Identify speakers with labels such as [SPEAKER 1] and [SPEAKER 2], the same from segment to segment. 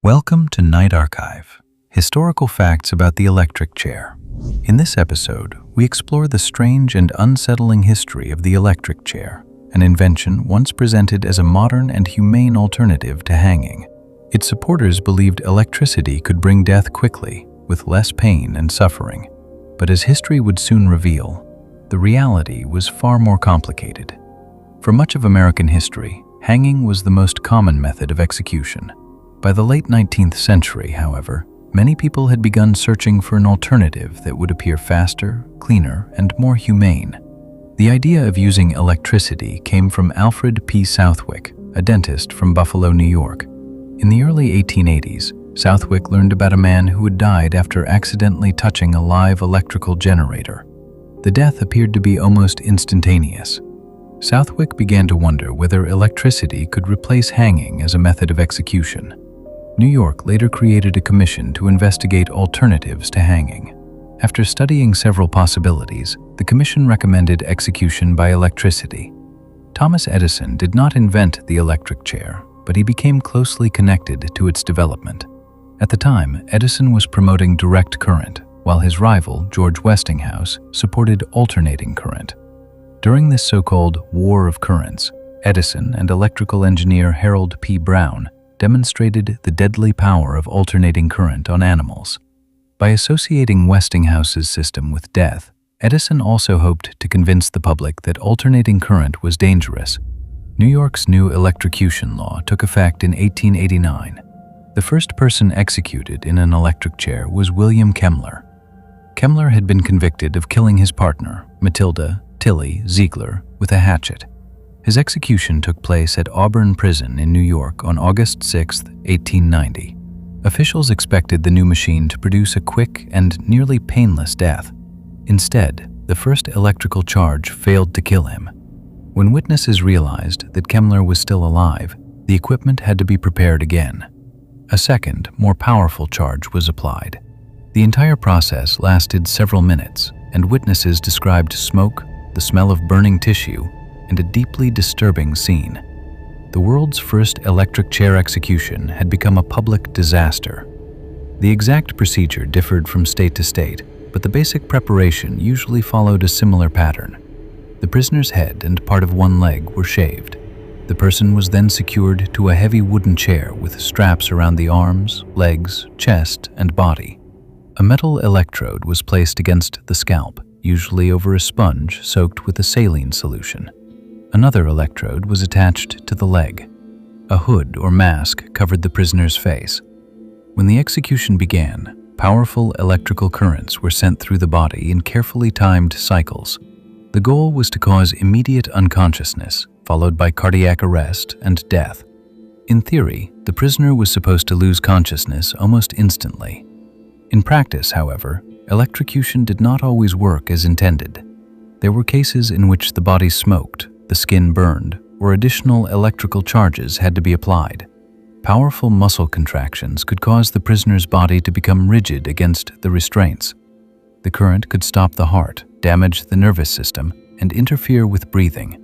[SPEAKER 1] Welcome to Night Archive, historical facts about the electric chair. In this episode, we explore the strange and unsettling history of the electric chair, an invention once presented as a modern and humane alternative to hanging. Its supporters believed electricity could bring death quickly, with less pain and suffering. But as history would soon reveal, the reality was far more complicated. For much of American history, hanging was the most common method of execution. By the late 19th century, however, many people had begun searching for an alternative that would appear faster, cleaner, and more humane. The idea of using electricity came from Alfred P. Southwick, a dentist from Buffalo, New York. In the early 1880s, Southwick learned about a man who had died after accidentally touching a live electrical generator. The death appeared to be almost instantaneous. Southwick began to wonder whether electricity could replace hanging as a method of execution. New York later created a commission to investigate alternatives to hanging. After studying several possibilities, the commission recommended execution by electricity. Thomas Edison did not invent the electric chair, but he became closely connected to its development. At the time, Edison was promoting direct current, while his rival, George Westinghouse, supported alternating current. During this so-called War of Currents, Edison and electrical engineer Harold P. Brown demonstrated the deadly power of alternating current on animals. By associating Westinghouse's system with death, Edison also hoped to convince the public that alternating current was dangerous. New York's new electrocution law took effect in 1889. The first person executed in an electric chair was William Kemmler. Kemmler had been convicted of killing his partner, Matilda Tilly Ziegler, with a hatchet. His execution took place at Auburn Prison in New York on August 6, 1890. Officials expected the new machine to produce a quick and nearly painless death. Instead, the first electrical charge failed to kill him. When witnesses realized that Kemmler was still alive, the equipment had to be prepared again. A second, more powerful charge was applied. The entire process lasted several minutes, and witnesses described smoke, the smell of burning tissue, and a deeply disturbing scene. The world's first electric chair execution had become a public disaster. The exact procedure differed from state to state, but the basic preparation usually followed a similar pattern. The prisoner's head and part of one leg were shaved. The person was then secured to a heavy wooden chair with straps around the arms, legs, chest, and body. A metal electrode was placed against the scalp, usually over a sponge soaked with a saline solution. Another electrode was attached to the leg. A hood or mask covered the prisoner's face. When the execution began, powerful electrical currents were sent through the body in carefully timed cycles. The goal was to cause immediate unconsciousness, followed by cardiac arrest and death. In theory, the prisoner was supposed to lose consciousness almost instantly. In practice, however, electrocution did not always work as intended. There were cases in which the body smoked, the skin burned, or additional electrical charges had to be applied. Powerful muscle contractions could cause the prisoner's body to become rigid against the restraints. The current could stop the heart, damage the nervous system, and interfere with breathing.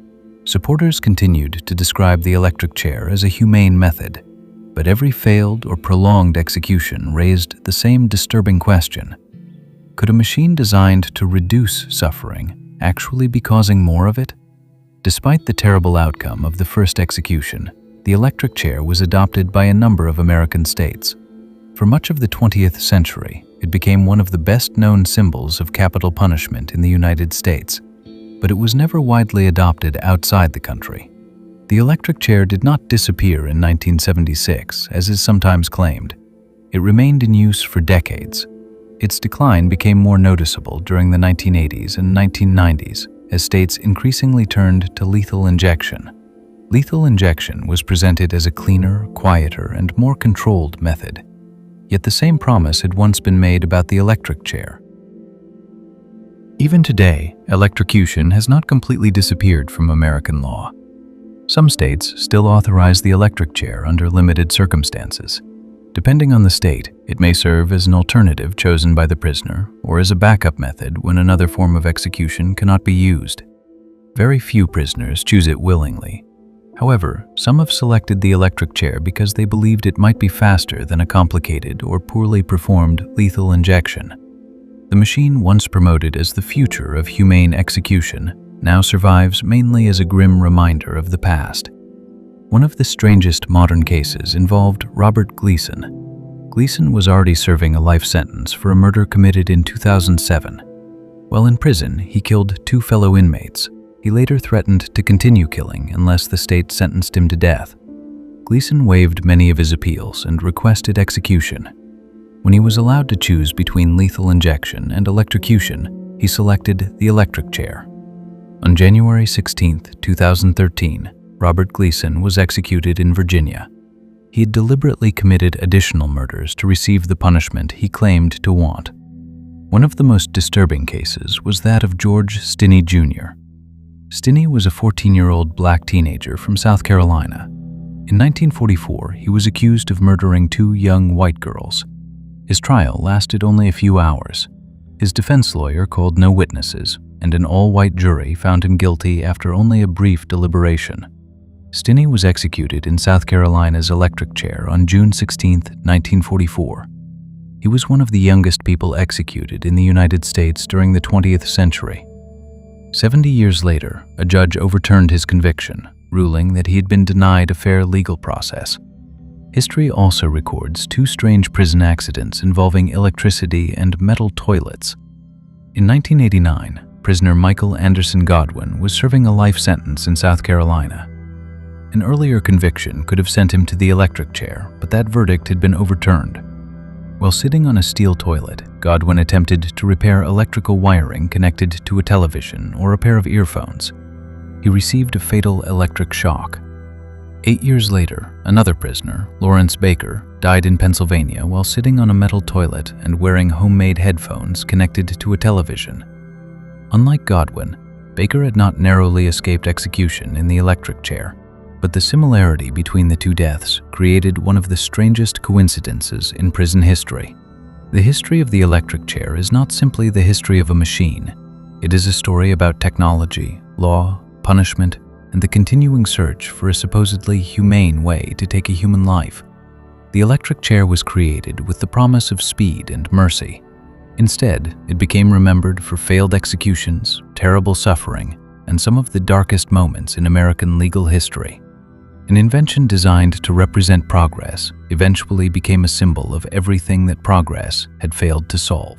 [SPEAKER 1] Supporters continued to describe the electric chair as a humane method, but every failed or prolonged execution raised the same disturbing question. Could a machine designed to reduce suffering actually be causing more of it? Despite the terrible outcome of the first execution, the electric chair was adopted by a number of American states. For much of the 20th century, it became one of the best-known symbols of capital punishment in the United States, but it was never widely adopted outside the country. The electric chair did not disappear in 1976, as is sometimes claimed. It remained in use for decades. Its decline became more noticeable during the 1980s and 1990s, as states increasingly turned to lethal injection. Lethal injection was presented as a cleaner, quieter, and more controlled method. Yet the same promise had once been made about the electric chair. Even today, electrocution has not completely disappeared from American law. Some states still authorize the electric chair under limited circumstances. Depending on the state, it may serve as an alternative chosen by the prisoner or as a backup method when another form of execution cannot be used. Very few prisoners choose it willingly. However, some have selected the electric chair because they believed it might be faster than a complicated or poorly performed lethal injection. The machine, once promoted as the future of humane execution, now survives mainly as a grim reminder of the past. One of the strangest modern cases involved Robert Gleason. Gleason was already serving a life sentence for a murder committed in 2007. While in prison, he killed 2 fellow inmates. He later threatened to continue killing unless the state sentenced him to death. Gleason waived many of his appeals and requested execution. When he was allowed to choose between lethal injection and electrocution, he selected the electric chair. On January 16, 2013, Robert Gleason was executed in Virginia. He had deliberately committed additional murders to receive the punishment he claimed to want. One of the most disturbing cases was that of George Stinney Jr. Stinney was a 14-year-old black teenager from South Carolina. In 1944, he was accused of murdering 2 young white girls. His trial lasted only a few hours. His defense lawyer called no witnesses, and an all-white jury found him guilty after only a brief deliberation. Stinney was executed in South Carolina's electric chair on June 16, 1944. He was one of the youngest people executed in the United States during the 20th century. 70 years later, a judge overturned his conviction, ruling that he had been denied a fair legal process. History also records 2 strange prison accidents involving electricity and metal toilets. In 1989, prisoner Michael Anderson Godwin was serving a life sentence in South Carolina. An earlier conviction could have sent him to the electric chair, but that verdict had been overturned. While sitting on a steel toilet, Godwin attempted to repair electrical wiring connected to a television or a pair of earphones. He received a fatal electric shock. 8 years later, another prisoner, Lawrence Baker, died in Pennsylvania while sitting on a metal toilet and wearing homemade headphones connected to a television. Unlike Godwin, Baker had not narrowly escaped execution in the electric chair, but the similarity between the 2 deaths created one of the strangest coincidences in prison history. The history of the electric chair is not simply the history of a machine. It is a story about technology, law, punishment, and the continuing search for a supposedly humane way to take a human life. The electric chair was created with the promise of speed and mercy. Instead, it became remembered for failed executions, terrible suffering, and some of the darkest moments in American legal history. An invention designed to represent progress eventually became a symbol of everything that progress had failed to solve.